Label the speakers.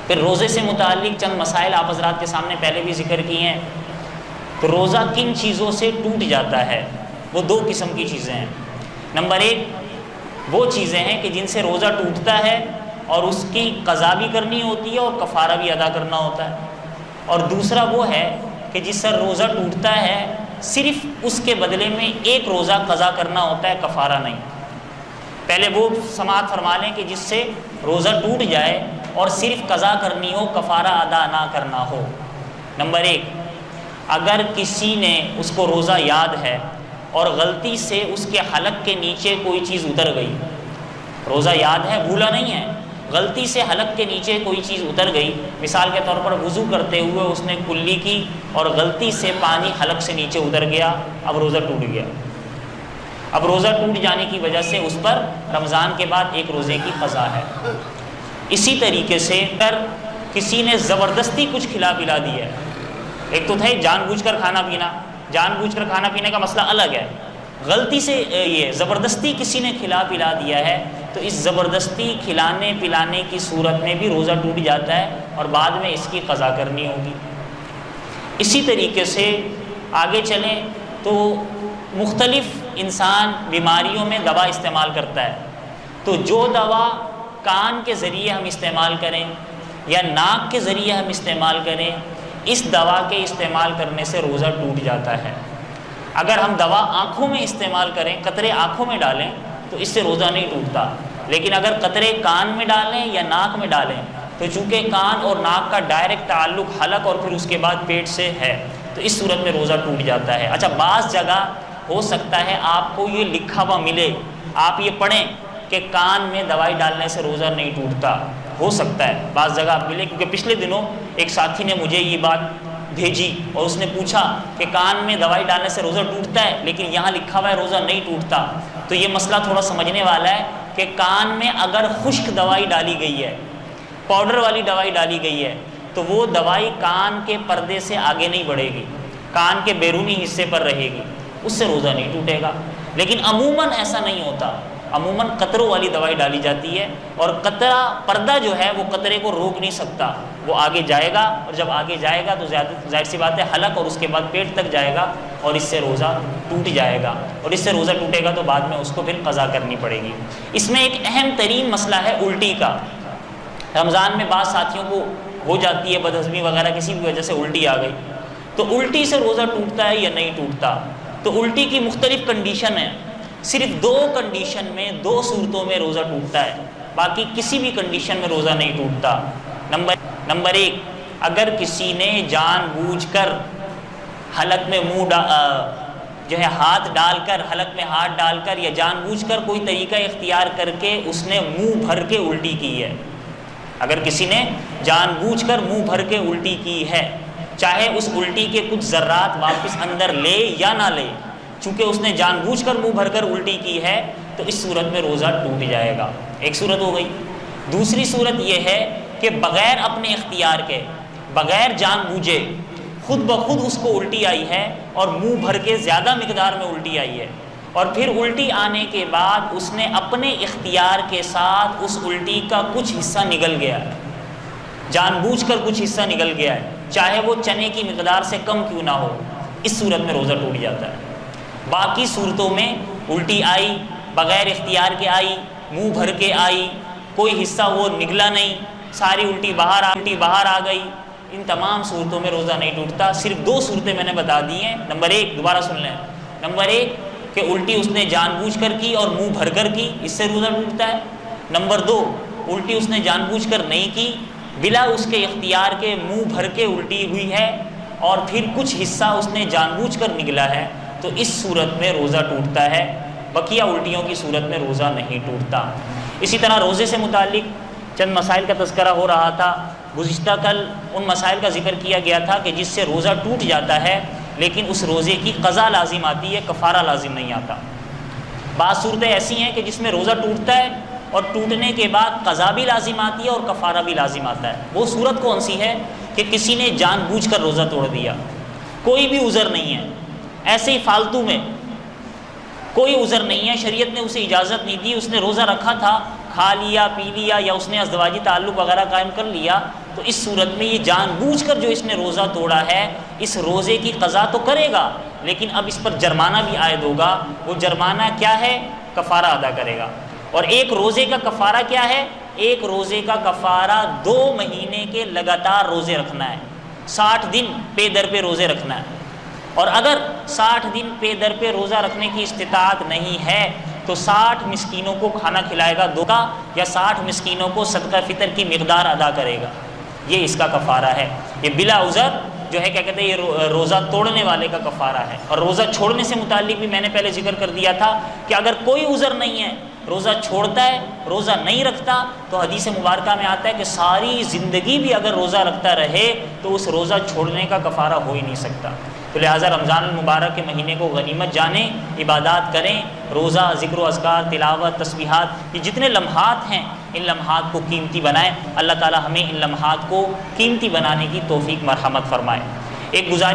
Speaker 1: پھر روزے سے متعلق چند مسائل آپ حضرات کے سامنے پہلے بھی ذکر کیے ہیں۔ تو روزہ کن چیزوں سے ٹوٹ جاتا ہے؟ وہ دو قسم کی چیزیں ہیں۔ نمبر ایک وہ چیزیں ہیں کہ جن سے روزہ ٹوٹتا ہے اور اس کی قضا بھی کرنی ہوتی ہے اور کفارہ بھی ادا کرنا ہوتا ہے، اور دوسرا وہ ہے کہ جس سے روزہ ٹوٹتا ہے صرف اس کے بدلے میں ایک روزہ قضا کرنا ہوتا ہے، کفارہ نہیں۔ پہلے وہ سماعت فرما لیں کہ جس سے روزہ ٹوٹ جائے اور صرف قضا کرنی ہو، کفارہ ادا نہ کرنا ہو۔ نمبر ایک، اگر کسی نے اس کو روزہ یاد ہے اور غلطی سے اس کے حلق کے نیچے کوئی چیز اتر گئی، روزہ یاد ہے، بھولا نہیں ہے، غلطی سے حلق کے نیچے کوئی چیز اتر گئی، مثال کے طور پر وضو کرتے ہوئے اس نے کلی کی اور غلطی سے پانی حلق سے نیچے اتر گیا، اب روزہ ٹوٹ گیا۔ اب روزہ ٹوٹ جانے کی وجہ سے اس پر رمضان کے بعد ایک روزے کی قضا ہے۔ اسی طریقے سے اگر کسی نے زبردستی کچھ کھلا پلا دی ہے، ایک تو تھا جان بوجھ کر کھانا پینا، جان بوجھ کر کھانا پینے کا مسئلہ الگ ہے، غلطی سے یہ زبردستی کسی نے کھلا پلا دیا ہے، تو اس زبردستی کھلانے پلانے کی صورت میں بھی روزہ ٹوٹ جاتا ہے اور بعد میں اس کی قضا کرنی ہوگی۔ اسی طریقے سے آگے چلیں تو مختلف انسان بیماریوں میں دوا استعمال کرتا ہے، تو جو دوا کان کے ذریعے ہم استعمال کریں یا ناک کے ذریعے ہم استعمال کریں، اس دوا کے استعمال کرنے سے روزہ ٹوٹ جاتا ہے۔ اگر ہم دوا آنکھوں میں استعمال کریں، قطرے آنکھوں میں ڈالیں تو اس سے روزہ نہیں ٹوٹتا، لیکن اگر قطرے کان میں ڈالیں یا ناک میں ڈالیں تو چونکہ کان اور ناک کا ڈائریکٹ تعلق حلق اور پھر اس کے بعد پیٹ سے ہے، تو اس صورت میں روزہ ٹوٹ جاتا ہے۔ اچھا، بعض جگہ ہو سکتا ہے آپ کو یہ لکھا ہوا ملے، آپ یہ پڑھیں کہ کان میں دوائی ڈالنے سے روزہ نہیں ٹوٹتا، ہو سکتا ہے بعض جگہ آپ ملے، کیونکہ پچھلے دنوں ایک ساتھی نے مجھے یہ بات بھیجی اور اس نے پوچھا کہ کان میں دوائی ڈالنے سے روزہ ٹوٹتا ہے لیکن یہاں لکھا ہوا ہے روزہ نہیں ٹوٹتا۔ تو یہ مسئلہ تھوڑا سمجھنے والا ہے کہ کان میں اگر خشک دوائی ڈالی گئی ہے، پاؤڈر والی دوائی ڈالی گئی ہے، تو وہ دوائی کان کے پردے سے آگے نہیں بڑھے گی، کان کے بیرونی حصے پر رہے گی، اس سے روزہ نہیں ٹوٹے گا۔ لیکن عموماً ایسا نہیں ہوتا، عموماً قطروں والی دوائی ڈالی جاتی ہے اور قطرہ پردہ جو ہے وہ قطرے کو روک نہیں سکتا، وہ آگے جائے گا، اور جب آگے جائے گا تو ظاہر سی بات ہے حلق اور اس کے بعد پیٹ تک جائے گا اور اس سے روزہ ٹوٹ جائے گا، اور اس سے روزہ ٹوٹے گا تو بعد میں اس کو پھر قضا کرنی پڑے گی۔ اس میں ایک اہم ترین مسئلہ ہے الٹی کا۔ رمضان میں بعض ساتھیوں کو ہو جاتی ہے بدہضمی وغیرہ، کسی بھی وجہ سے الٹی آ گئی، تو الٹی سے روزہ ٹوٹتا ہے یا نہیں ٹوٹتا؟ تو الٹی کی مختلف کنڈیشن ہیں، صرف دو کنڈیشن میں، دو صورتوں میں روزہ ٹوٹتا ہے، باقی کسی بھی کنڈیشن میں روزہ نہیں ٹوٹتا۔ نمبر ایک، اگر کسی نے جان بوجھ کر حلق میں جو ہے ہاتھ ڈال کر، حلق میں ہاتھ ڈال کر، یا جان بوجھ کر کوئی طریقہ اختیار کر کے اس نے منہ بھر کے الٹی کی ہے، اگر کسی نے جان بوجھ کر منہ بھر کے الٹی کی ہے، چاہے اس الٹی کے کچھ ذرات واپس اندر لے یا نہ لے، چونکہ اس نے جان بوجھ کر منہ بھر کر الٹی کی ہے تو اس صورت میں روزہ ٹوٹ جائے گا۔ ایک صورت ہو گئی۔ دوسری صورت یہ ہے کہ بغیر اپنے اختیار کے، بغیر جان بوجھے، خود بخود اس کو الٹی آئی ہے اور منہ بھر کے زیادہ مقدار میں الٹی آئی ہے، اور پھر الٹی آنے کے بعد اس نے اپنے اختیار کے ساتھ اس الٹی کا کچھ حصہ نگل گیا ہے، جان بوجھ کر کچھ حصہ نگل گیا ہے، چاہے وہ چنے کی مقدار سے کم کیوں نہ ہو، اس صورت میں روزہ ٹوٹ جاتا ہے۔ باقی صورتوں میں الٹی آئی، بغیر اختیار کے آئی، منہ بھر کے آئی، کوئی حصہ وہ نگلا نہیں، ساری الٹی باہر آ گئی، ان تمام صورتوں میں روزہ نہیں ٹوٹتا۔ صرف دو صورتیں میں نے بتا دی ہیں۔ نمبر ایک، دوبارہ سن لیں، نمبر ایک کہ الٹی اس نے جان بوجھ کر کی اور منہ بھر کر کی، اس سے روزہ ٹوٹتا ہے۔ نمبر دو، الٹی اس نے جان بوجھ کر نہیں کی، بلا اس کے اختیار کے منہ بھر کے الٹی ہوئی ہے اور پھر کچھ حصہ اس نے جان بوجھ کر نگلا ہے، تو اس صورت میں روزہ ٹوٹتا ہے، بقیہ الٹیوں کی صورت میں روزہ نہیں ٹوٹتا۔ اسی طرح روزے سے متعلق چند مسائل کا تذکرہ ہو رہا تھا۔ گزشتہ کل ان مسائل کا ذکر کیا گیا تھا کہ جس سے روزہ ٹوٹ جاتا ہے لیکن اس روزے کی قضا لازم آتی ہے، کفارہ لازم نہیں آتا۔ بعض صورتیں ایسی ہیں کہ جس میں روزہ ٹوٹتا ہے اور ٹوٹنے کے بعد قضا بھی لازم آتی ہے اور کفارہ بھی لازم آتا ہے۔ وہ صورت کون سی ہے کہ کسی نے جان بوجھ کر روزہ توڑ دیا، کوئی بھی عذر نہیں ہے، ایسے ہی فالتو میں کوئی عذر نہیں ہے، شریعت نے اسے اجازت نہیں دی، اس نے روزہ رکھا تھا، کھا لیا پی لیا یا اس نے ازدواجی تعلق وغیرہ قائم کر لیا، تو اس صورت میں یہ جان بوجھ کر جو اس نے روزہ توڑا ہے اس روزے کی قضا تو کرے گا، لیکن اب اس پر جرمانہ بھی عائد ہوگا۔ وہ جرمانہ کیا ہے؟ کفارہ ادا کرے گا۔ اور ایک روزے کا کفارہ کیا ہے؟ ایک روزے کا کفارہ 2 مہینے کے لگاتار روزے رکھنا ہے، 60 دن پے در پہ روزے رکھنا ہے۔ اور اگر 60 دن پے در پہ روزہ رکھنے کی استطاعت نہیں ہے تو 60 مسکینوں کو کھانا کھلائے گا 2 کا، یا 60 مسکینوں کو صدقہ فطر کی مقدار ادا کرے گا، یہ اس کا کفارہ ہے۔ یہ بلا عذر جو ہے کیا کہتے ہیں، یہ روزہ توڑنے والے کا کفارہ ہے۔ اور روزہ چھوڑنے سے متعلق بھی میں نے پہلے ذکر کر دیا تھا کہ اگر کوئی عذر نہیں ہے، روزہ چھوڑتا ہے، روزہ نہیں رکھتا، تو حدیث مبارکہ میں آتا ہے کہ ساری زندگی بھی اگر روزہ رکھتا رہے تو اس روزہ چھوڑنے کا کفارہ ہو ہی نہیں سکتا۔ تو لہٰذا رمضان المبارک کے مہینے کو غنیمت جانیں، عبادات کریں، روزہ، ذکر و اذکار، تلاوت، تسبیحات، یہ جتنے لمحات ہیں ان لمحات کو قیمتی بنائیں۔ اللہ تعالی ہمیں ان لمحات کو قیمتی بنانے کی توفیق مرحمت فرمائے۔ ایک گزارش